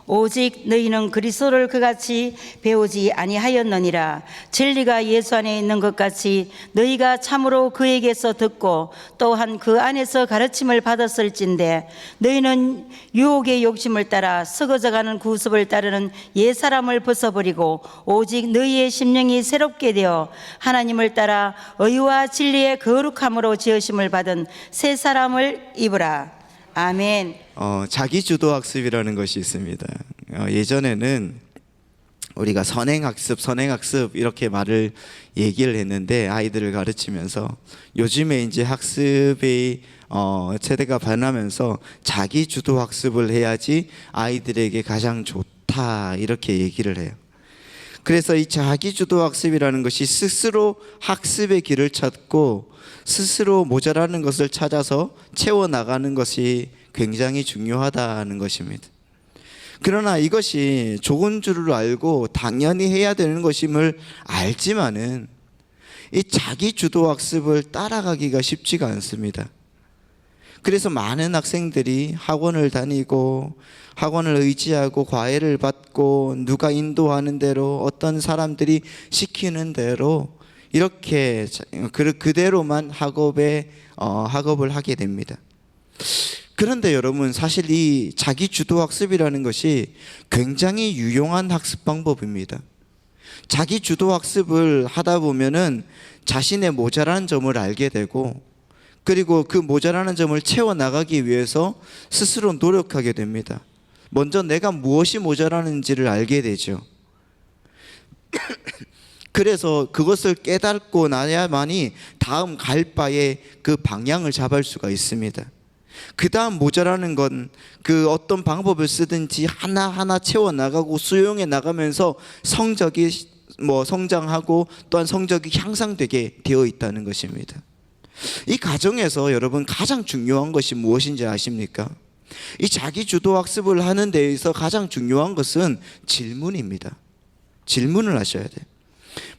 오직 너희는 그리스도를 그같이 배우지 아니하였느니라. 진리가 예수 안에 있는 것 같이 너희가 참으로 그에게서 듣고 또한 그 안에서 가르침을 받았을진데, 너희는 유혹의 욕심을 따라 썩어져가는 구습을 따르는 옛사람을 벗어버리고 오직 너희의 심령이 새롭게 되어 하나님을 따라 의와 진리의 거룩함으로 지으심을 받은 새 사람을 입으라. 아멘. 자기주도학습이라는 것이 있습니다. 예전에는 우리가 선행학습 이렇게 얘기를 했는데, 아이들을 가르치면서 요즘에 이제 학습의 세대가 변하면서 자기주도학습을 해야지 아이들에게 가장 좋다, 이렇게 얘기를 해요. 그래서 이 자기주도학습이라는 것이 스스로 학습의 길을 찾고 스스로 모자라는 것을 찾아서 채워나가는 것이 굉장히 중요하다는 것입니다. 그러나 이것이 좋은 줄을 알고 당연히 해야 되는 것임을 알지만은 이 자기주도학습을 따라가기가 쉽지가 않습니다. 그래서 많은 학생들이 학원을 다니고 학원을 의지하고 과외를 받고 누가 인도하는 대로 어떤 사람들이 시키는 대로 이렇게 그대로만 학업을 하게 됩니다. 그런데 여러분, 사실 이 자기주도학습이라는 것이 굉장히 유용한 학습 방법입니다. 자기주도학습을 하다 보면은 자신의 모자란 점을 알게 되고, 그리고 그 모자라는 점을 채워나가기 위해서 스스로 노력하게 됩니다. 먼저 내가 무엇이 모자라는지를 알게 되죠. 그래서 그것을 깨닫고 나야만이 다음 갈 바에 그 방향을 잡을 수가 있습니다. 그 다음 모자라는 건 그 어떤 방법을 쓰든지 하나하나 채워나가고 수용해 나가면서 성장하고 또한 성적이 향상되게 되어 있다는 것입니다. 이 과정에서 여러분, 가장 중요한 것이 무엇인지 아십니까? 이 자기주도학습을 하는 데 있어서 가장 중요한 것은 질문입니다. 질문을 하셔야 돼요.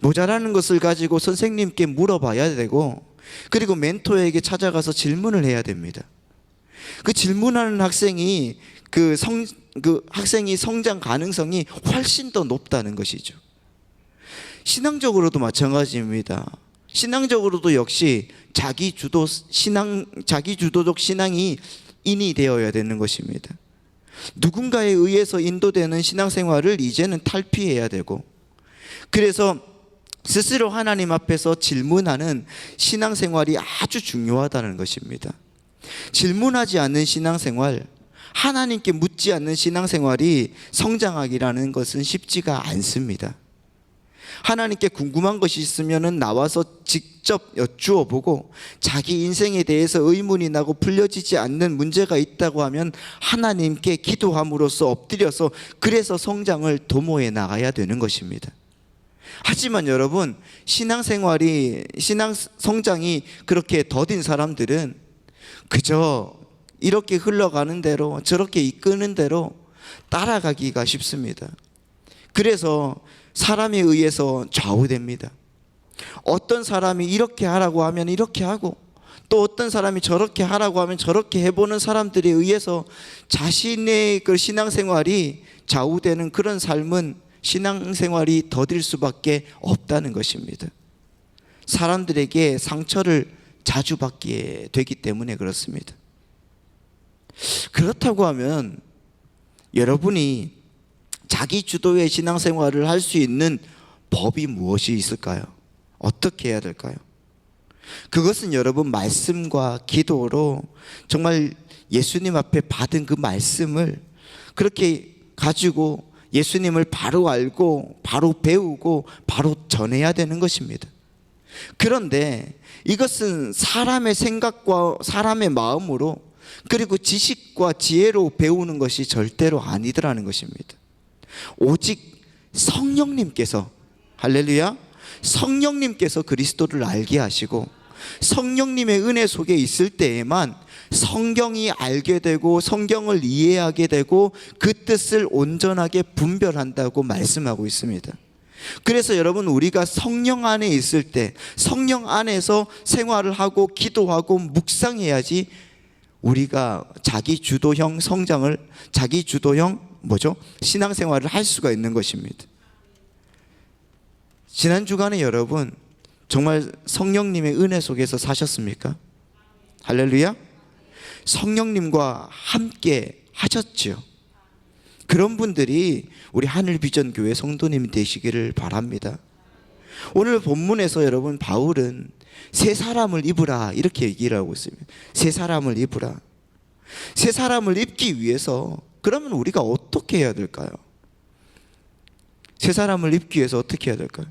모자라는 것을 가지고 선생님께 물어봐야 되고, 그리고 멘토에게 찾아가서 질문을 해야 됩니다. 그 질문하는 학생이 학생이 성장 가능성이 훨씬 더 높다는 것이죠. 신앙적으로도 마찬가지입니다. 신앙적으로도 역시 자기주도적 신앙이 인이 되어야 되는 것입니다. 누군가에 의해서 인도되는 신앙생활을 이제는 탈피해야 되고, 그래서 스스로 하나님 앞에서 질문하는 신앙생활이 아주 중요하다는 것입니다. 질문하지 않는 신앙생활, 하나님께 묻지 않는 신앙생활이 성장하기라는 것은 쉽지가 않습니다. 하나님께 궁금한 것이 있으면 나와서 직접 여쭈어 보고, 자기 인생에 대해서 의문이 나고 풀려지지 않는 문제가 있다고 하면 하나님께 기도함으로써 엎드려서 그래서 성장을 도모해 나가야 되는 것입니다. 하지만 여러분, 신앙 성장이 그렇게 더딘 사람들은 그저 이렇게 흘러가는 대로, 저렇게 이끄는 대로 따라가기가 쉽습니다. 그래서 사람에 의해서 좌우됩니다. 어떤 사람이 이렇게 하라고 하면 이렇게 하고, 또 어떤 사람이 저렇게 하라고 하면 저렇게 해보는 사람들에 의해서 자신의 그 신앙생활이 좌우되는 그런 삶은 신앙생활이 더딜 수밖에 없다는 것입니다. 사람들에게 상처를 자주 받게 되기 때문에 그렇습니다. 그렇다고 하면 여러분이 자기 주도의 신앙생활을 할 수 있는 법이 무엇이 있을까요? 어떻게 해야 될까요? 그것은 여러분, 말씀과 기도로 정말 예수님 앞에 받은 그 말씀을 그렇게 가지고 예수님을 바로 알고 바로 배우고 바로 전해야 되는 것입니다. 그런데 이것은 사람의 생각과 사람의 마음으로, 그리고 지식과 지혜로 배우는 것이 절대로 아니더라는 것입니다. 오직 성령님께서, 할렐루야, 성령님께서 그리스도를 알게 하시고 성령님의 은혜 속에 있을 때에만 성경이 알게 되고 성경을 이해하게 되고 그 뜻을 온전하게 분별한다고 말씀하고 있습니다. 그래서 여러분, 우리가 성령 안에 있을 때, 성령 안에서 생활을 하고 기도하고 묵상해야지 우리가 자기 주도형 성장을, 자기 주도형 뭐죠? 신앙생활을 할 수가 있는 것입니다. 지난 주간에 여러분 정말 성령님의 은혜 속에서 사셨습니까? 할렐루야. 성령님과 함께 하셨죠. 그런 분들이 우리 하늘비전교회 성도님 되시기를 바랍니다. 오늘 본문에서 여러분 바울은 새 사람을 입으라 이렇게 얘기를 하고 있습니다. 새 사람을 입으라. 새 사람을 입기 위해서 그러면 우리가 어떻게 해야 될까요? 새 사람을 입기 위해서 어떻게 해야 될까요?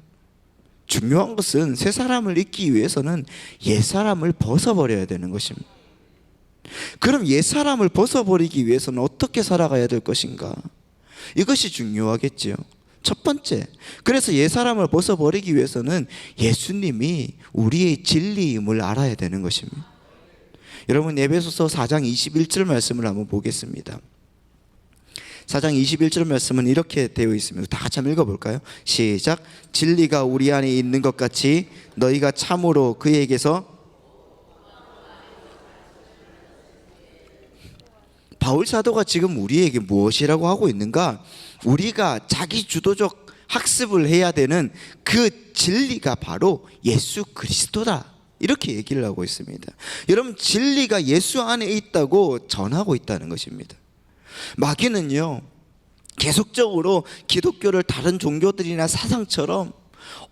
중요한 것은 새 사람을 입기 위해서는 옛 사람을 벗어버려야 되는 것입니다. 그럼 옛 사람을 벗어버리기 위해서는 어떻게 살아가야 될 것인가? 이것이 중요하겠지요. 첫 번째, 그래서 옛 사람을 벗어버리기 위해서는 예수님이 우리의 진리임을 알아야 되는 것입니다. 여러분 에베소서 4장 21절 말씀을 한번 보겠습니다. 4장 21절 말씀은 이렇게 되어 있습니다. 다 같이 한번 읽어볼까요? 시작. 진리가 우리 안에 있는 것 같이 너희가 참으로 그에게서. 바울 사도가 지금 우리에게 무엇이라고 하고 있는가? 우리가 자기 주도적 학습을 해야 되는 그 진리가 바로 예수 그리스도다, 이렇게 얘기를 하고 있습니다. 여러분 진리가 예수 안에 있다고 전하고 있다는 것입니다. 마귀는요 계속적으로 기독교를 다른 종교들이나 사상처럼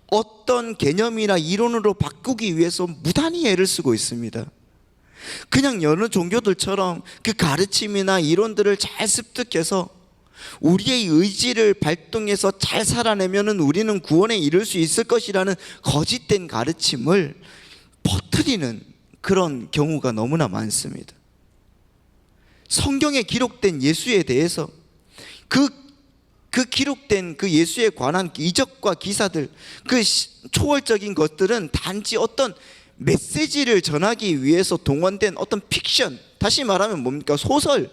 어떤 개념이나 이론으로 바꾸기 위해서 무단히 애를 쓰고 있습니다. 그냥 여러 종교들처럼 그 가르침이나 이론들을 잘 습득해서 우리의 의지를 발동해서 잘 살아내면은 우리는 구원에 이를 수 있을 것이라는 거짓된 가르침을 퍼뜨리는 그런 경우가 너무나 많습니다. 성경에 기록된 예수에 대해서 그 기록된 그 예수에 관한 이적과 기사들, 그 초월적인 것들은 단지 어떤 메시지를 전하기 위해서 동원된 어떤 픽션, 다시 말하면 뭡니까? 소설,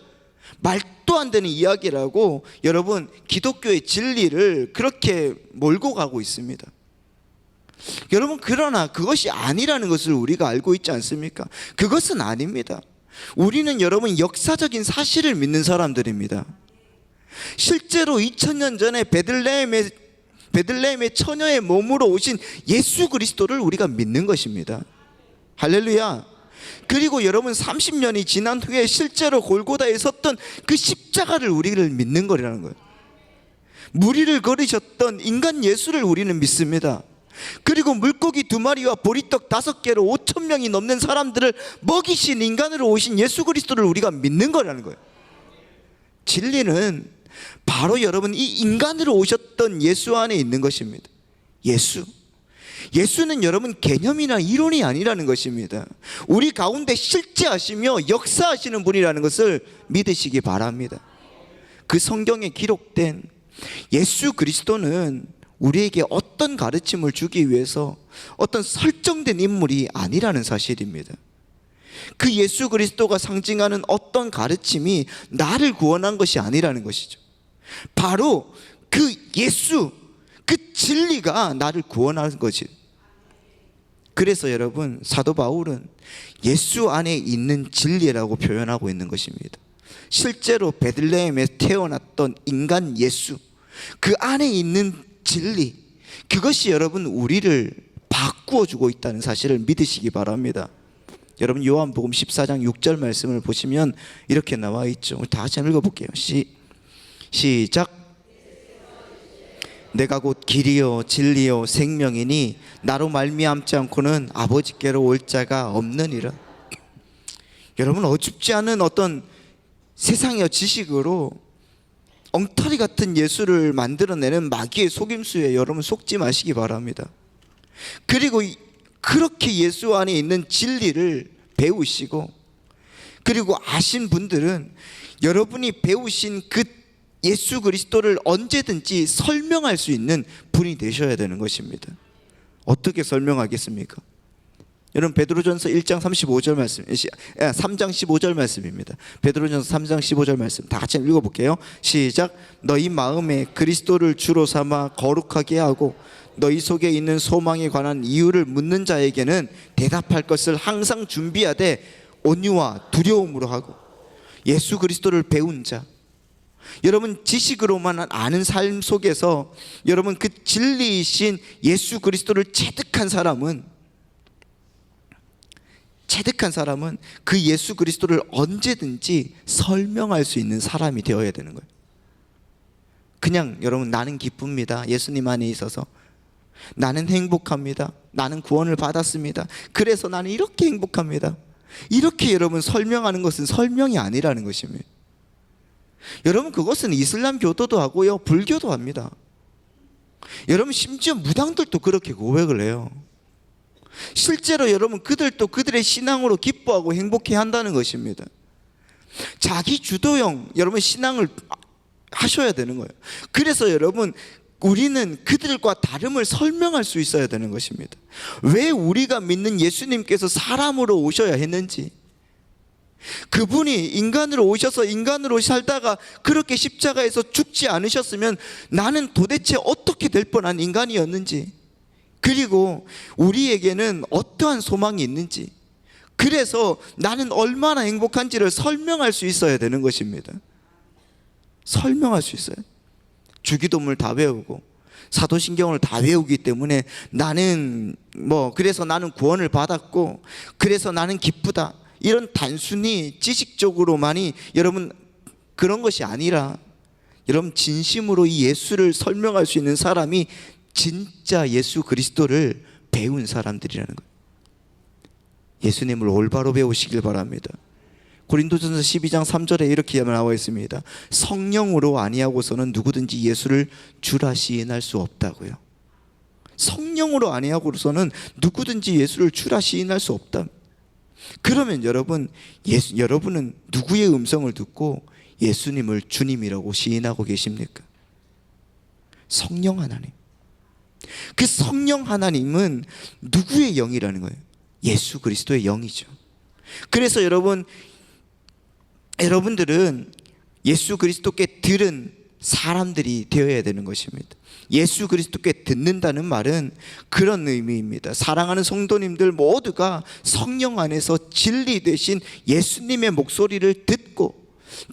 말도 안 되는 이야기라고 여러분 기독교의 진리를 그렇게 몰고 가고 있습니다. 여러분 그러나 그것이 아니라는 것을 우리가 알고 있지 않습니까? 그것은 아닙니다. 우리는 여러분 역사적인 사실을 믿는 사람들입니다. 실제로 2000년 전에 베들레헴의 처녀의 몸으로 오신 예수 그리스도를 우리가 믿는 것입니다. 할렐루야. 그리고 여러분 30년이 지난 후에 실제로 골고다에 섰던 그 십자가를 우리를 믿는 거라는 거예요. 무리를 거르셨던 인간 예수를 우리는 믿습니다. 그리고 물고기 2마리와 보리떡 5개로 5,000명이 넘는 사람들을 먹이신 인간으로 오신 예수 그리스도를 우리가 믿는 거라는 거예요. 진리는 바로 여러분 이 인간으로 오셨던 예수 안에 있는 것입니다. 예수는 여러분 개념이나 이론이 아니라는 것입니다. 우리 가운데 실제하시며 역사하시는 분이라는 것을 믿으시기 바랍니다. 그 성경에 기록된 예수 그리스도는 우리에게 어떤 가르침을 주기 위해서 어떤 설정된 인물이 아니라는 사실입니다. 그 예수 그리스도가 상징하는 어떤 가르침이 나를 구원한 것이 아니라는 것이죠. 바로 그 예수, 그 진리가 나를 구원하는 거지. 그래서 여러분 사도 바울은 예수 안에 있는 진리라고 표현하고 있는 것입니다. 실제로 베들레헴에 태어났던 인간 예수, 그 안에 있는 진리, 그것이 여러분 우리를 바꾸어 주고 있다는 사실을 믿으시기 바랍니다. 여러분 요한복음 14장 6절 말씀을 보시면 이렇게 나와 있죠. 우리 다 같이 한번 읽어볼게요. 시작. 내가 곧 길이요 진리요 생명이니 나로 말미암지 않고는 아버지께로 올 자가 없느니라. 여러분 어줍지 않은 어떤 세상의 지식으로 엉터리 같은 예수를 만들어내는 마귀의 속임수에 여러분 속지 마시기 바랍니다. 그리고 그렇게 예수 안에 있는 진리를 배우시고, 그리고 아신 분들은 여러분이 배우신 그 예수 그리스도를 언제든지 설명할 수 있는 분이 되셔야 되는 것입니다. 어떻게 설명하겠습니까? 여러분 베드로전서 1장 35절 말씀, 3장 15절 말씀입니다. 베드로전서 3장 15절 말씀 다 같이 읽어볼게요. 시작. 너희 마음에 그리스도를 주로 삼아 거룩하게 하고 너희 속에 있는 소망에 관한 이유를 묻는 자에게는 대답할 것을 항상 준비하되 온유와 두려움으로 하고. 예수 그리스도를 배운 자, 여러분 지식으로만 아는 삶 속에서 여러분 그 진리이신 예수 그리스도를 체득한 사람은 그 예수 그리스도를 언제든지 설명할 수 있는 사람이 되어야 되는 거예요. 그냥 여러분 나는 기쁩니다. 예수님 안에 있어서 나는 행복합니다. 나는 구원을 받았습니다. 그래서 나는 이렇게 행복합니다. 이렇게 여러분 설명하는 것은 설명이 아니라는 것입니다. 여러분 그것은 이슬람 교도도 하고요, 불교도 합니다. 여러분 심지어 무당들도 그렇게 고백을 해요. 실제로 여러분 그들도 그들의 신앙으로 기뻐하고 행복해 한다는 것입니다. 자기 주도형 여러분 신앙을 하셔야 되는 거예요. 그래서 여러분 우리는 그들과 다름을 설명할 수 있어야 되는 것입니다. 왜 우리가 믿는 예수님께서 사람으로 오셔야 했는지, 그분이 인간으로 오셔서 인간으로 살다가 그렇게 십자가에서 죽지 않으셨으면 나는 도대체 어떻게 될 뻔한 인간이었는지, 그리고 우리에게는 어떠한 소망이 있는지, 그래서 나는 얼마나 행복한지를 설명할 수 있어야 되는 것입니다. 설명할 수 있어요. 주기도문을 다 외우고 사도신경을 다 외우기 때문에 나는 그래서 나는 구원을 받았고 그래서 나는 기쁘다, 이런 단순히 지식적으로만이 여러분 그런 것이 아니라 여러분 진심으로 이 예수를 설명할 수 있는 사람이 진짜 예수 그리스도를 배운 사람들이라는 거예요. 예수님을 올바로 배우시길 바랍니다. 고린도전서 12장 3절에 이렇게 나와 있습니다. 성령으로 아니하고서는 누구든지 예수를 주라 시인할 수 없다고요. 성령으로 아니하고서는 누구든지 예수를 주라 시인할 수 없다. 그러면 여러분은 누구의 음성을 듣고 예수님을 주님이라고 시인하고 계십니까? 성령 하나님. 그 성령 하나님은 누구의 영이라는 거예요? 예수 그리스도의 영이죠. 그래서 여러분들은 예수 그리스도께 들은 사람들이 되어야 되는 것입니다. 예수 그리스도께 듣는다는 말은 그런 의미입니다. 사랑하는 성도님들 모두가 성령 안에서 진리 되신 예수님의 목소리를 듣고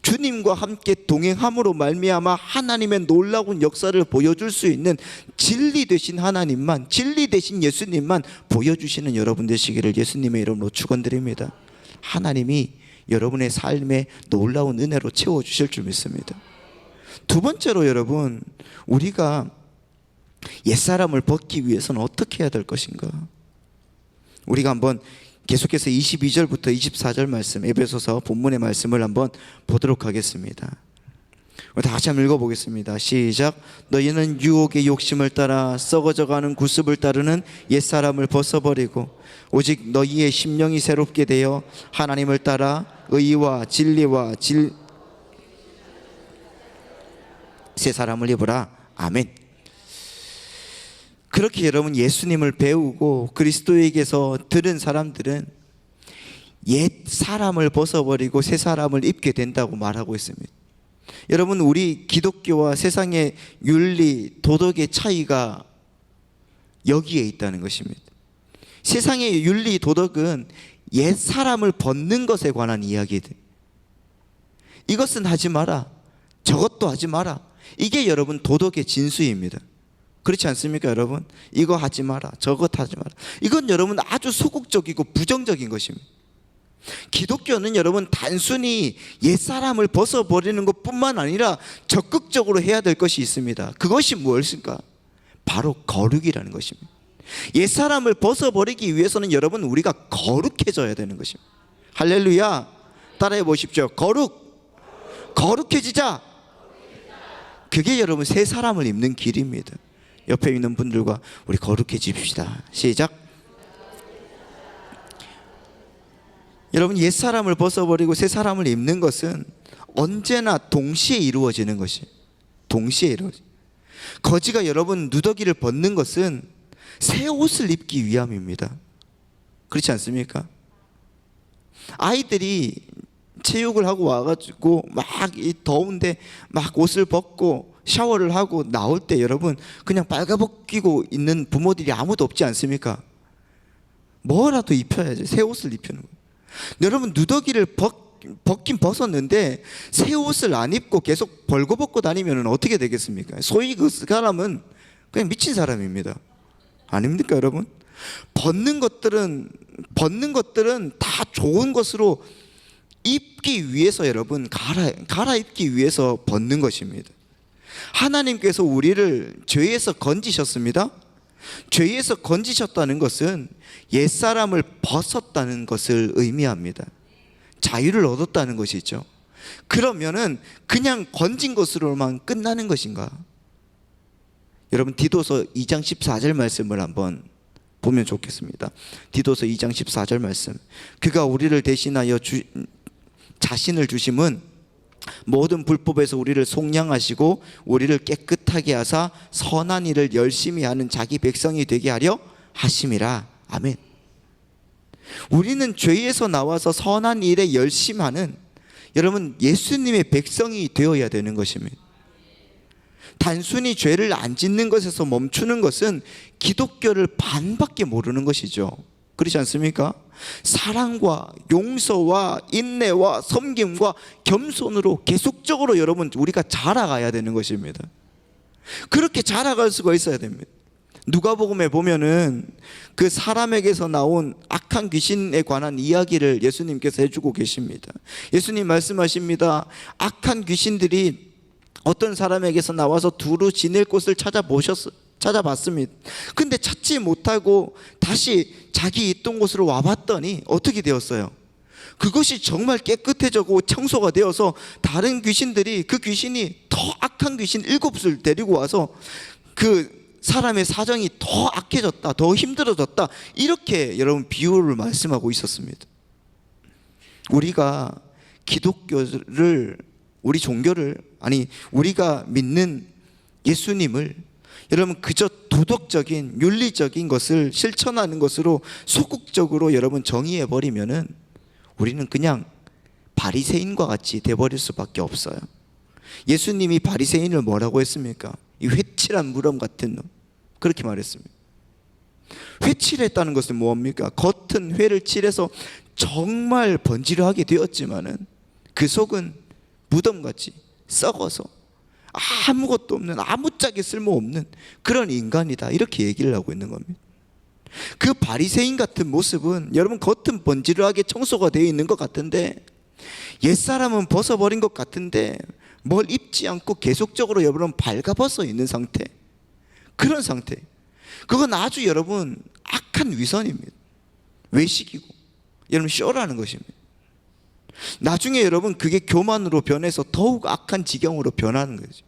주님과 함께 동행함으로 말미암아 하나님의 놀라운 역사를 보여줄 수 있는 진리 되신 하나님만, 진리 되신 예수님만 보여주시는 여러분 되시기를 예수님의 이름으로 축원드립니다. 하나님이 여러분의 삶에 놀라운 은혜로 채워주실 줄 믿습니다. 두 번째로 여러분, 우리가 옛사람을 벗기 위해서는 어떻게 해야 될 것인가? 우리가 한번 계속해서 22절부터 24절 말씀, 에베소서 본문의 말씀을 한번 보도록 하겠습니다. 다시 한번 읽어보겠습니다. 시작. 너희는 유혹의 욕심을 따라 썩어져가는 구습을 따르는 옛사람을 벗어버리고 오직 너희의 심령이 새롭게 되어 하나님을 따라 의와 진리와 새 사람을 입으라. 아멘. 그렇게 여러분 예수님을 배우고 그리스도에게서 들은 사람들은 옛 사람을 벗어버리고 새 사람을 입게 된다고 말하고 있습니다. 여러분 우리 기독교와 세상의 윤리, 도덕의 차이가 여기에 있다는 것입니다. 세상의 윤리, 도덕은 옛 사람을 벗는 것에 관한 이야기들. 이것은 하지 마라, 저것도 하지 마라. 이게 여러분 도덕의 진수입니다. 그렇지 않습니까 여러분? 이거 하지 마라, 저것 하지 마라. 이건 여러분 아주 소극적이고 부정적인 것입니다. 기독교는 여러분 단순히 옛사람을 벗어버리는 것뿐만 아니라 적극적으로 해야 될 것이 있습니다. 그것이 무엇일까? 바로 거룩이라는 것입니다. 옛사람을 벗어버리기 위해서는 여러분 우리가 거룩해져야 되는 것입니다. 할렐루야. 따라해 보십시오. 거룩해지자. 그게 여러분 새 사람을 입는 길입니다. 옆에 있는 분들과 우리 거룩해집시다. 시작. 여러분 옛사람을 벗어버리고 새 사람을 입는 것은 언제나 동시에 이루어지는 것이, 동시에 이루어지. 거지가 여러분 누더기를 벗는 것은 새 옷을 입기 위함입니다. 그렇지 않습니까? 아이들이 체육을 하고 와가지고 막 이 더운데 막 옷을 벗고 샤워를 하고 나올 때 여러분 그냥 빨가벗기고 있는 부모들이 아무도 없지 않습니까? 뭐라도 입혀야지. 새 옷을 입히는 거예요. 여러분 누더기를 벗긴 벗었는데 새 옷을 안 입고 계속 벌거벗고 다니면 어떻게 되겠습니까? 소위 그 사람은 그냥 미친 사람입니다. 아닙니까, 여러분? 벗는 것들은 다 좋은 것으로 입기 위해서, 여러분, 갈아입기 위해서 벗는 것입니다. 하나님께서 우리를 죄에서 건지셨습니다. 죄에서 건지셨다는 것은 옛사람을 벗었다는 것을 의미합니다. 자유를 얻었다는 것이죠. 그러면은 그냥 건진 것으로만 끝나는 것인가? 여러분, 디도서 2장 14절 말씀을 한번 보면 좋겠습니다. 디도서 2장 14절 말씀. 그가 우리를 대신하여 자신을 주심은 모든 불법에서 우리를 속량하시고 우리를 깨끗하게 하사 선한 일을 열심히 하는 자기 백성이 되게 하려 하심이라. 아멘. 우리는 죄에서 나와서 선한 일에 열심하는, 여러분, 예수님의 백성이 되어야 되는 것입니다. 단순히 죄를 안 짓는 것에서 멈추는 것은 기독교를 반밖에 모르는 것이죠. 그렇지 않습니까? 사랑과 용서와 인내와 섬김과 겸손으로 계속적으로 여러분 우리가 자라가야 되는 것입니다. 그렇게 자라갈 수가 있어야 됩니다. 누가복음에 보면은 그 사람에게서 나온 악한 귀신에 관한 이야기를 예수님께서 해주고 계십니다. 예수님 말씀하십니다. 악한 귀신들이 어떤 사람에게서 나와서 두루 지낼 곳을 찾아봤습니다. 근데 찾지 못하고 다시 자기 있던 곳으로 와봤더니 어떻게 되었어요? 그것이 정말 깨끗해지고 청소가 되어서 다른 귀신들이, 그 귀신이 더 악한 귀신 7을 데리고 와서 그 사람의 사정이 더 악해졌다, 더 힘들어졌다, 이렇게 여러분 비유를 말씀하고 있었습니다. 우리가 기독교를, 우리 종교를, 아니 우리가 믿는 예수님을 여러분 그저 도덕적인 윤리적인 것을 실천하는 것으로 소극적으로 여러분 정의해 버리면은 우리는 그냥 바리새인과 같이 돼 버릴 수밖에 없어요. 예수님이 바리새인을 뭐라고 했습니까? 이 회칠한 무덤 같은 놈, 그렇게 말했습니다. 회칠했다는 것은 뭡니까? 겉은 회를 칠해서 정말 번지르하게 되었지만은 그 속은 무덤같이 썩어서 아무것도 없는, 아무짝에 쓸모없는 그런 인간이다, 이렇게 얘기를 하고 있는 겁니다. 그 바리새인 같은 모습은 여러분 겉은 번지르하게 청소가 되어 있는 것 같은데, 옛사람은 벗어버린 것 같은데 뭘 입지 않고 계속적으로 여러분 발가벗어 있는 상태, 그런 상태, 그건 아주 여러분 악한 위선입니다. 외식이고 여러분 쇼라는 것입니다. 나중에 여러분 그게 교만으로 변해서 더욱 악한 지경으로 변하는 거죠.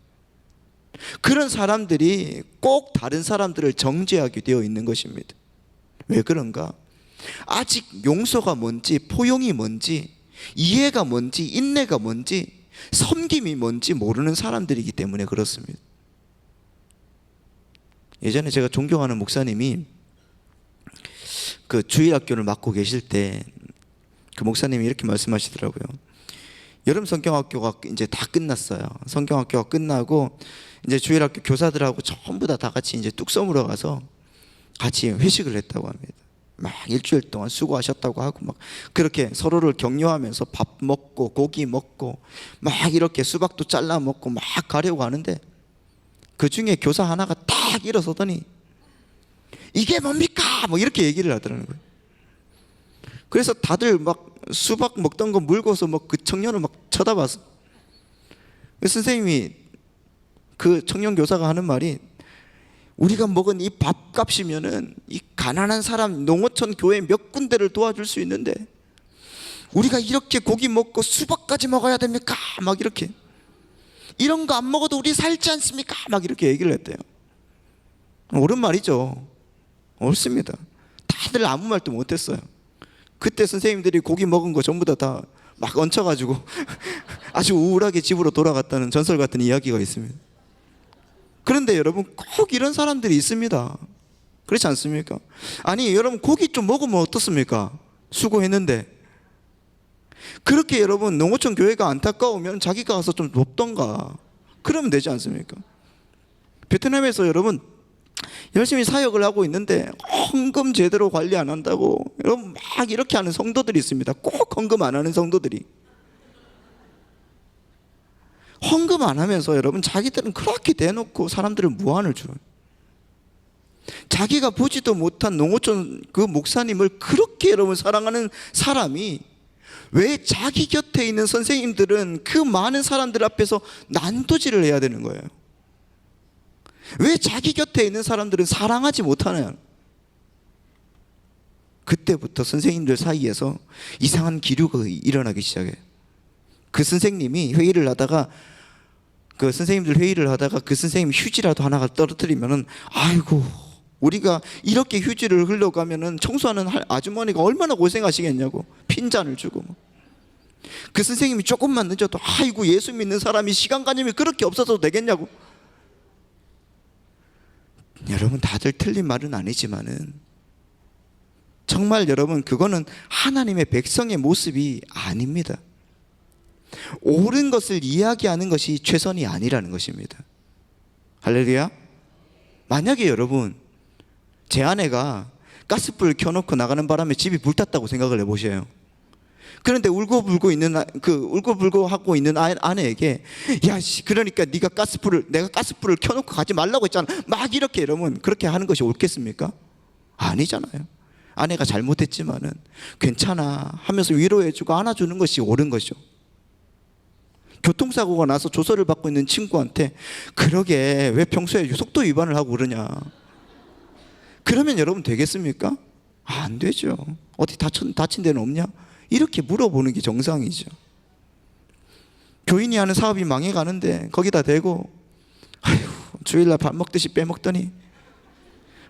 그런 사람들이 꼭 다른 사람들을 정죄하게 되어 있는 것입니다. 왜 그런가? 아직 용서가 뭔지, 포용이 뭔지, 이해가 뭔지, 인내가 뭔지, 섬김이 뭔지 모르는 사람들이기 때문에 그렇습니다. 예전에 제가 존경하는 목사님이 그 주일학교를 맡고 계실 때 그 목사님이 이렇게 말씀하시더라고요. 여름 성경학교가 이제 다 끝났어요. 성경학교가 끝나고 이제 주일학교 교사들하고 전부 다 같이 이제 뚝섬으로 가서 같이 회식을 했다고 합니다. 막 일주일 동안 수고하셨다고 하고 막 그렇게 서로를 격려하면서 밥 먹고 고기 먹고 막 이렇게 수박도 잘라 먹고 막 가려고 하는데, 그 중에 교사 하나가 딱 일어서더니 이게 뭡니까? 뭐 이렇게 얘기를 하더라는 거예요. 그래서 다들 막 수박 먹던 거 물고서 막 그 청년을 막 쳐다봤어. 선생님이, 그 청년 교사가 하는 말이, 우리가 먹은 이 밥값이면은 이 가난한 사람 농어촌 교회 몇 군데를 도와줄 수 있는데 우리가 이렇게 고기 먹고 수박까지 먹어야 됩니까? 막 이렇게, 이런 거 안 먹어도 우리 살지 않습니까? 막 이렇게 얘기를 했대요. 옳은 말이죠. 옳습니다. 다들 아무 말도 못했어요. 그때 선생님들이 고기 먹은 거 전부 다 막 얹혀가지고 아주 우울하게 집으로 돌아갔다는 전설 같은 이야기가 있습니다. 그런데 여러분 꼭 이런 사람들이 있습니다. 그렇지 않습니까? 아니 여러분 고기 좀 먹으면 어떻습니까? 수고했는데. 그렇게 여러분 농어촌 교회가 안타까우면 자기가 가서 좀 돕던가 그러면 되지 않습니까? 베트남에서 여러분 열심히 사역을 하고 있는데 헌금 제대로 관리 안 한다고 여러분 막 이렇게 하는 성도들이 있습니다. 꼭 헌금 안 하는 성도들이. 헌금 안 하면서 여러분 자기들은 그렇게 대놓고 사람들을 무안을 줘요. 자기가 보지도 못한 농어촌 그 목사님을 그렇게 여러분 사랑하는 사람이 왜 자기 곁에 있는 선생님들은 그 많은 사람들 앞에서 난도질을 해야 되는 거예요? 왜 자기 곁에 있는 사람들은 사랑하지 못하나요? 그때부터 선생님들 사이에서 이상한 기류가 일어나기 시작해요. 그 선생님이 회의를 하다가 그 선생님들 회의를 하다가 그 선생님 휴지라도 하나가 떨어뜨리면은 아이고 우리가 이렇게 휴지를 흘러가면은 청소하는 아주머니가 얼마나 고생하시겠냐고 핀잔을 주고 그 선생님이 조금만 늦어도 아이고 예수 믿는 사람이 시간관념이 그렇게 없어도 되겠냐고. 여러분 다들 틀린 말은 아니지만은 정말 여러분 그거는 하나님의 백성의 모습이 아닙니다. 옳은 것을 이야기하는 것이 최선이 아니라는 것입니다. 할렐루야. 만약에 여러분 제 아내가 가스불을 켜놓고 나가는 바람에 집이 불탔다고 생각을 해보세요. 그런데 울고불고 하고 있는 아내에게 야 그러니까 내가 가스불을 켜놓고 가지 말라고 했잖아 막 이렇게 여러분 그렇게 하는 것이 옳겠습니까? 아니잖아요. 아내가 잘못했지만은 괜찮아 하면서 위로해주고 안아주는 것이 옳은 것이죠. 교통사고가 나서 조서를 받고 있는 친구한테 그러게 왜 평소에 속도 위반을 하고 그러냐, 그러면 여러분 되겠습니까? 안 되죠. 어디 다친 데는 없냐? 이렇게 물어보는 게 정상이죠. 교인이 하는 사업이 망해가는데 거기다 대고 아휴 주일날 밥 먹듯이 빼먹더니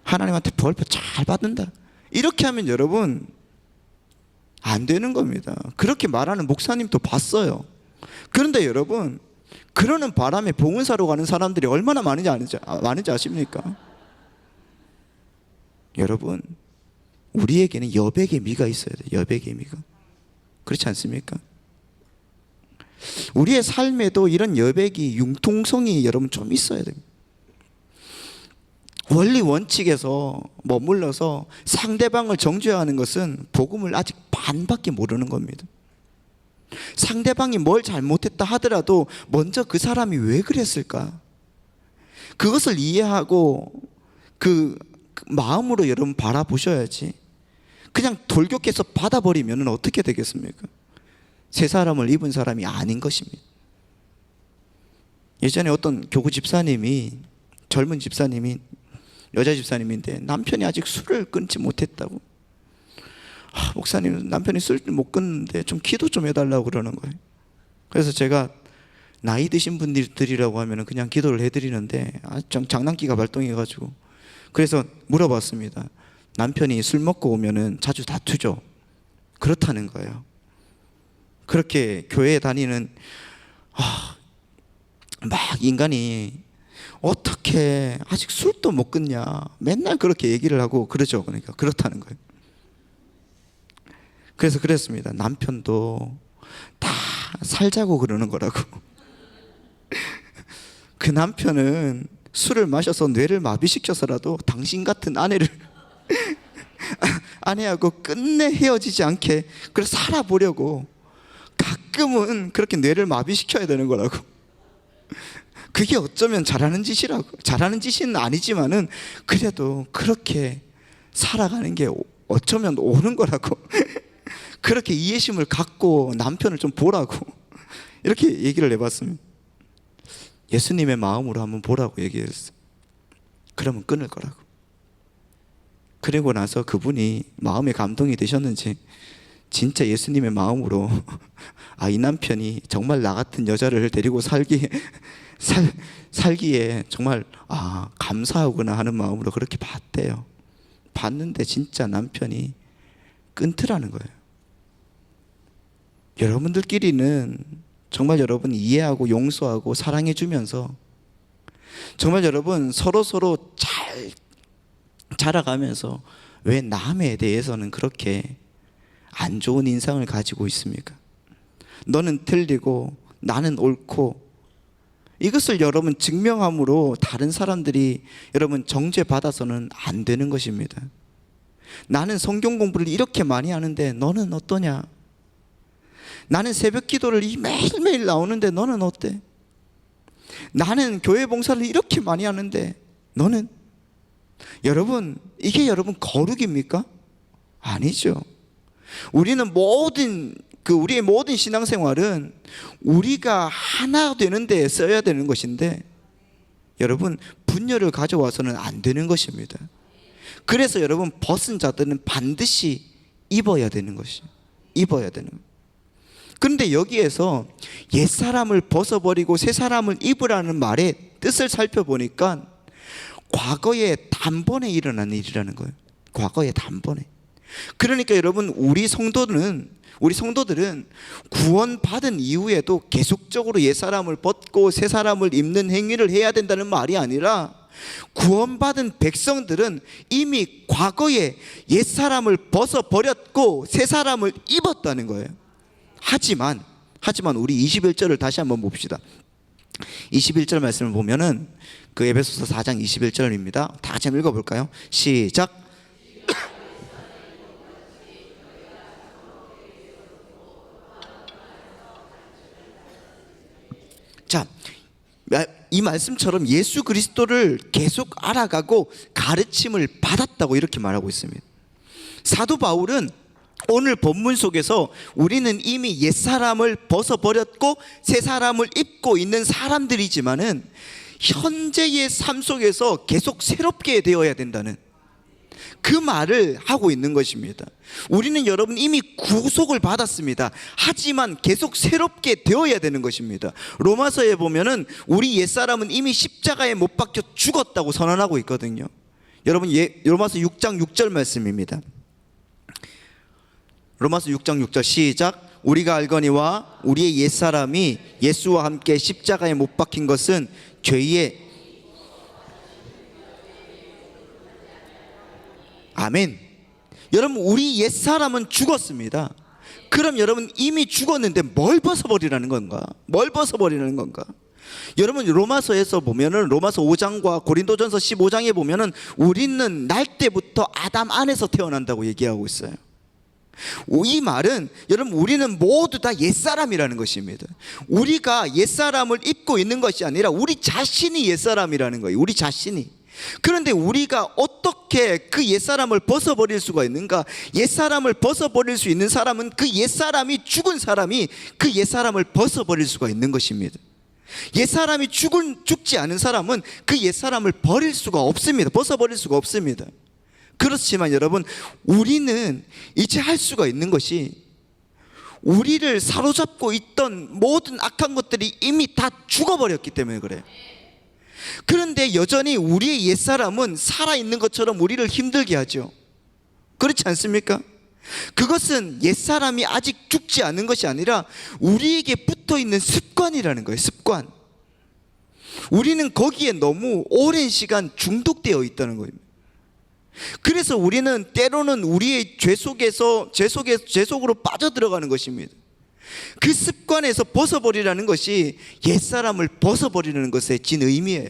하나님한테 벌표 잘 받는다, 이렇게 하면 여러분 안 되는 겁니다. 그렇게 말하는 목사님도 봤어요. 그런데 여러분 그러는 바람에 봉은사로 가는 사람들이 얼마나 많은지 아십니까? 여러분 우리에게는 여백의 미가 있어야 돼요. 여백의 미가. 그렇지 않습니까? 우리의 삶에도 이런 여백이 융통성이 여러분 좀 있어야 됩니다. 원리 원칙에서 머물러서 상대방을 정죄하는 것은 복음을 아직 반밖에 모르는 겁니다. 상대방이 뭘 잘못했다 하더라도 먼저 그 사람이 왜 그랬을까? 그것을 이해하고 그 마음으로 여러분 바라보셔야지 그냥 돌격해서 받아버리면 어떻게 되겠습니까? 새 사람을 입은 사람이 아닌 것입니다. 예전에 어떤 교구 집사님이, 젊은 집사님이, 여자 집사님인데 남편이 아직 술을 끊지 못했다고. 목사님 남편이 술을 못 끊는데 좀 기도 좀 해달라고 그러는 거예요. 그래서 제가 나이 드신 분들이라고 하면 그냥 기도를 해드리는데 좀 장난기가 발동해가지고 그래서 물어봤습니다. 남편이 술 먹고 오면은 자주 다투죠? 그렇다는 거예요. 그렇게 교회에 다니는 막 인간이 어떻게 아직 술도 못 끊냐 맨날 그렇게 얘기를 하고 그러죠. 그러니까 그렇다는 거예요. 그래서 그랬습니다. 남편도 다 살자고 그러는 거라고. 그 남편은 술을 마셔서 뇌를 마비시켜서라도 당신 같은 아내하고 끝내 헤어지지 않게 그래서 살아보려고 가끔은 그렇게 뇌를 마비시켜야 되는 거라고. 그게 어쩌면 잘하는 짓은 아니지만은 그래도 그렇게 살아가는 게 어쩌면 옳은 거라고. 그렇게 이해심을 갖고 남편을 좀 보라고 이렇게 얘기를 해봤습니다. 예수님의 마음으로 한번 보라고 얘기했어요. 그러면 끊을 거라고. 그리고 나서 그분이 마음에 감동이 되셨는지 진짜 예수님의 마음으로 이 남편이 정말 나 같은 여자를 데리고 살기에 정말 감사하구나 하는 마음으로 그렇게 봤대요. 봤는데 진짜 남편이 끊더라는 거예요. 여러분들끼리는 정말 여러분 이해하고 용서하고 사랑해 주면서 정말 여러분 서로 잘 자라가면서 왜 남에 대해서는 그렇게 안 좋은 인상을 가지고 있습니까? 너는 틀리고 나는 옳고, 이것을 여러분 증명함으로 다른 사람들이 여러분 정죄받아서는 안 되는 것입니다. 나는 성경 공부를 이렇게 많이 하는데 너는 어떠냐? 나는 새벽 기도를 매일매일 나오는데 너는 어때? 나는 교회 봉사를 이렇게 많이 하는데 너는? 여러분, 이게 여러분 거룩입니까? 아니죠. 우리는 우리의 모든 신앙생활은 우리가 하나 되는 데 써야 되는 것인데, 여러분, 분열을 가져와서는 안 되는 것입니다. 그래서 여러분, 벗은 자들은 반드시 입어야 되는 것이, 입어야 되는 거예요. 그런데 여기에서 옛사람을 벗어버리고 새 사람을 입으라는 말의 뜻을 살펴보니까 과거에 단번에 일어난 일이라는 거예요. 과거에 단번에. 그러니까 여러분, 우리 성도들은 구원받은 이후에도 계속적으로 옛사람을 벗고 새 사람을 입는 행위를 해야 된다는 말이 아니라, 구원받은 백성들은 이미 과거에 옛사람을 벗어버렸고 새 사람을 입었다는 거예요. 하지만 우리 21절을 다시 한번 봅시다. 21절 말씀을 보면은 그 에베소서 4장 21절입니다. 다 같이 한번 읽어볼까요? 시작. 자, 이 말씀처럼 예수 그리스도를 계속 알아가고 가르침을 받았다고 이렇게 말하고 있습니다. 사도 바울은 오늘 본문 속에서 우리는 이미 옛사람을 벗어버렸고 새 사람을 입고 있는 사람들이지만은 현재의 삶 속에서 계속 새롭게 되어야 된다는 그 말을 하고 있는 것입니다. 우리는 여러분 이미 구속을 받았습니다. 하지만 계속 새롭게 되어야 되는 것입니다. 로마서에 보면은 우리 옛사람은 이미 십자가에 못 박혀 죽었다고 선언하고 있거든요. 여러분, 로마서 6장 6절 말씀입니다. 로마서 6장 6절 시작. 우리가 알거니와 우리의 옛사람이 예수와 함께 십자가에 못 박힌 것은 죄의, 아멘. 여러분, 우리 옛사람은 죽었습니다. 그럼 여러분, 이미 죽었는데 뭘 벗어버리라는 건가? 뭘 벗어버리는 건가? 여러분, 로마서에서 보면은 로마서 5장과 고린도전서 15장에 보면은 우리는 날 때부터 아담 안에서 태어난다고 얘기하고 있어요. 이 말은 여러분, 우리는 모두 다 옛사람이라는 것입니다. 우리가 옛사람을 입고 있는 것이 아니라 우리 자신이 옛사람이라는 거예요. 우리 자신이. 그런데 우리가 어떻게 그 옛사람을 벗어버릴 수가 있는가? 옛사람을 벗어버릴 수 있는 사람은 그 옛사람이 죽은 사람이 그 옛사람을 벗어버릴 수가 있는 것입니다. 옛사람이 죽지 않은 사람은 그 옛사람을 버릴 수가 없습니다. 벗어버릴 수가 없습니다. 그렇지만 여러분, 우리는 이제 할 수가 있는 것이, 우리를 사로잡고 있던 모든 악한 것들이 이미 다 죽어버렸기 때문에 그래요. 그런데 여전히 우리의 옛사람은 살아있는 것처럼 우리를 힘들게 하죠. 그렇지 않습니까? 그것은 옛사람이 아직 죽지 않은 것이 아니라 우리에게 붙어있는 습관이라는 거예요. 습관. 우리는 거기에 너무 오랜 시간 중독되어 있다는 거예요. 그래서 우리는 때로는 우리의 죄 속으로 빠져들어가는 것입니다. 그 습관에서 벗어버리라는 것이 옛사람을 벗어버리는 것의 진 의미예요.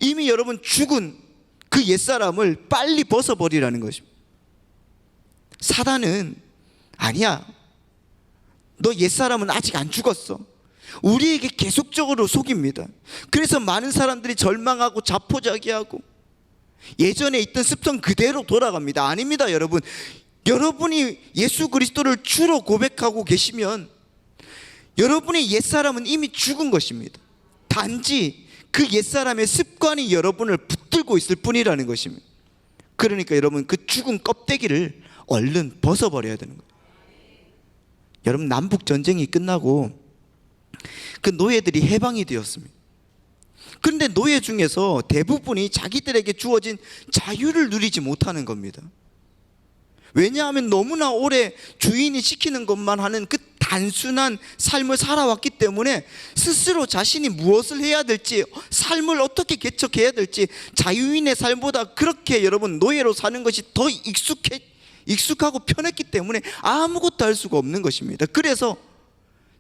이미 여러분 죽은 그 옛사람을 빨리 벗어버리라는 것입니다. 사단은 아니야, 너 옛사람은 아직 안 죽었어. 우리에게 계속적으로 속입니다. 그래서 많은 사람들이 절망하고 자포자기하고 예전에 있던 습성 그대로 돌아갑니다. 아닙니다, 여러분. 여러분이 예수 그리스도를 주로 고백하고 계시면 여러분의 옛사람은 이미 죽은 것입니다. 단지 그 옛사람의 습관이 여러분을 붙들고 있을 뿐이라는 것입니다. 그러니까 여러분, 그 죽은 껍데기를 얼른 벗어버려야 되는 거예요. 여러분, 남북전쟁이 끝나고 그 노예들이 해방이 되었습니다. 그런데 노예 중에서 대부분이 자기들에게 주어진 자유를 누리지 못하는 겁니다. 왜냐하면 너무나 오래 주인이 시키는 것만 하는 그 단순한 삶을 살아왔기 때문에 스스로 자신이 무엇을 해야 될지, 삶을 어떻게 개척해야 될지, 자유인의 삶보다 그렇게 여러분 노예로 사는 것이 더 익숙하고 편했기 때문에 아무것도 할 수가 없는 것입니다. 그래서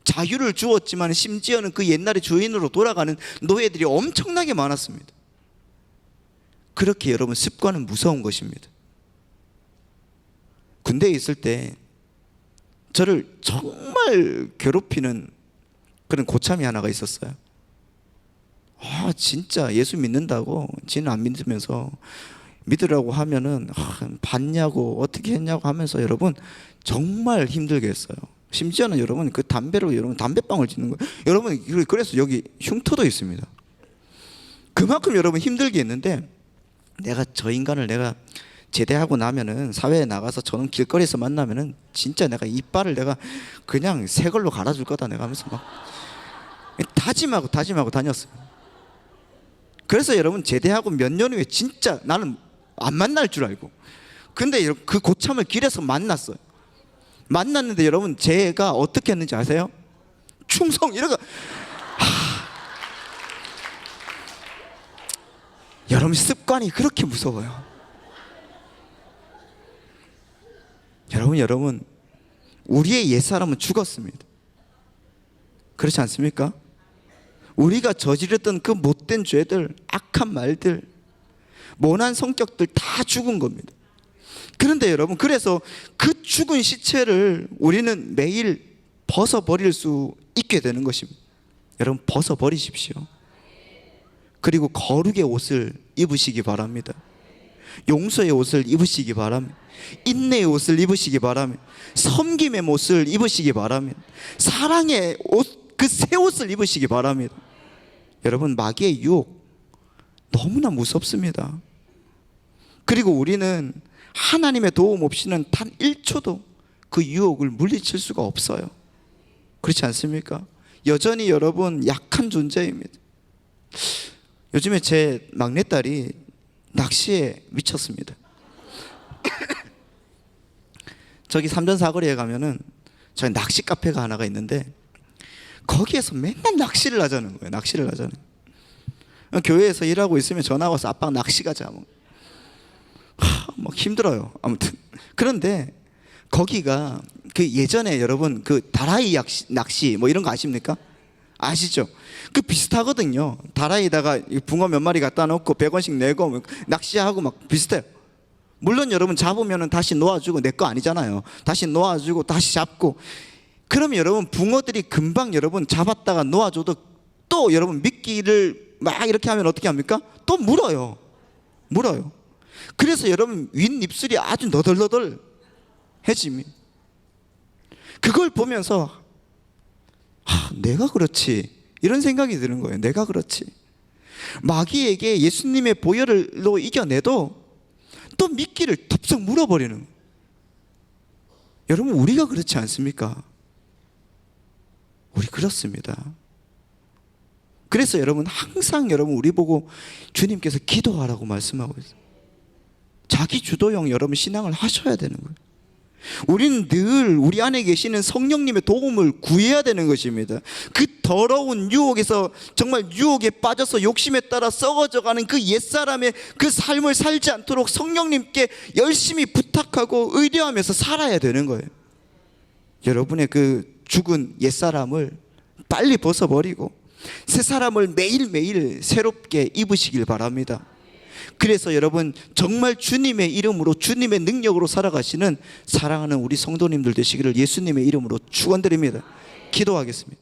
자유를 주었지만 심지어는 그 옛날의 주인으로 돌아가는 노예들이 엄청나게 많았습니다. 그렇게 여러분, 습관은 무서운 것입니다. 군대에 있을 때 저를 정말 괴롭히는 그런 고참이 하나가 있었어요. 진짜 예수 믿는다고 지는 안 믿으면서 믿으라고 하면은 받냐고 어떻게 했냐고 하면서 여러분 정말 힘들게 했어요. 심지어는 여러분 그 담배로 여러분 담배방울 짓는 거예요. 여러분 그래서 여기 흉터도 있습니다. 그만큼 여러분 힘들게 했는데 내가 저 인간을 내가 제대하고 나면은 사회에 나가서 저는 길거리에서 만나면은 진짜 내가 이빨을 내가 그냥 새 걸로 갈아줄 거다 내가 하면서 막 다짐하고 다녔어요. 그래서 여러분 제대하고 몇 년 후에 진짜 나는 안 만날 줄 알고 근데 그 고참을 길에서 만났어요. 만났는데 여러분 제가 어떻게 했는지 아세요? 충성 이러고 여러분 습관이 그렇게 무서워요. 여러분 우리의 옛사람은 죽었습니다. 그렇지 않습니까? 우리가 저지르던 그 못된 죄들, 악한 말들, 모난 성격들 다 죽은 겁니다. 그런데 여러분 그래서 그 죽은 시체를 우리는 매일 벗어버릴 수 있게 되는 것입니다. 여러분 벗어버리십시오. 그리고 거룩의 옷을 입으시기 바랍니다. 용서의 옷을 입으시기 바랍니다. 인내의 옷을 입으시기 바랍니다. 섬김의 옷을 입으시기 바랍니다. 사랑의 옷, 그 새 옷을 입으시기 바랍니다. 여러분 마귀의 유혹 너무나 무섭습니다. 그리고 우리는 하나님의 도움 없이는 단 1초도 그 유혹을 물리칠 수가 없어요. 그렇지 않습니까? 여전히 여러분 약한 존재입니다. 요즘에 제 막내딸이 낚시에 미쳤습니다. 저기 삼전 사거리에 가면은 저희 낚시 카페가 하나가 있는데 거기에서 맨날 낚시를 하자는 거예요. 낚시를 하자는 거예요. 교회에서 일하고 있으면 전화 와서 아빠 낚시 가자 막 힘들어요. 아무튼 그런데 거기가 그 예전에 여러분 그 다라이 낚시 뭐 이런 거 아십니까? 아시죠? 그 비슷하거든요. 다라이다가 붕어 몇 마리 갖다 놓고 100원씩 내고 낚시하고 막 비슷해요. 물론 여러분 잡으면 다시 놓아주고 내 거 아니잖아요. 다시 놓아주고 다시 잡고 그러면 여러분 붕어들이 금방 여러분 잡았다가 놓아줘도 또 여러분 미끼를 막 이렇게 하면 어떻게 합니까? 또 물어요. 그래서 여러분 윗입술이 아주 너덜너덜해집니다. 그걸 보면서 내가 그렇지 이런 생각이 드는 거예요. 내가 그렇지. 마귀에게 예수님의 보혈로 이겨내도 또 미끼를 덥석 물어버리는 거예요. 여러분 우리가 그렇지 않습니까? 우리 그렇습니다. 그래서 여러분 항상 여러분 우리 보고 주님께서 기도하라고 말씀하고 있어요. 자기 주도형 여러분 신앙을 하셔야 되는 거예요. 우리는 늘 우리 안에 계시는 성령님의 도움을 구해야 되는 것입니다. 그 더러운 유혹에서 정말 유혹에 빠져서 욕심에 따라 썩어져가는 그 옛사람의 그 삶을 살지 않도록 성령님께 열심히 부탁하고 의뢰하면서 살아야 되는 거예요. 여러분의 그 죽은 옛사람을 빨리 벗어버리고 새 사람을 매일매일 새롭게 입으시길 바랍니다. 그래서 여러분 정말 주님의 이름으로 주님의 능력으로 살아가시는 사랑하는 우리 성도님들 되시기를 예수님의 이름으로 축원드립니다. 기도하겠습니다.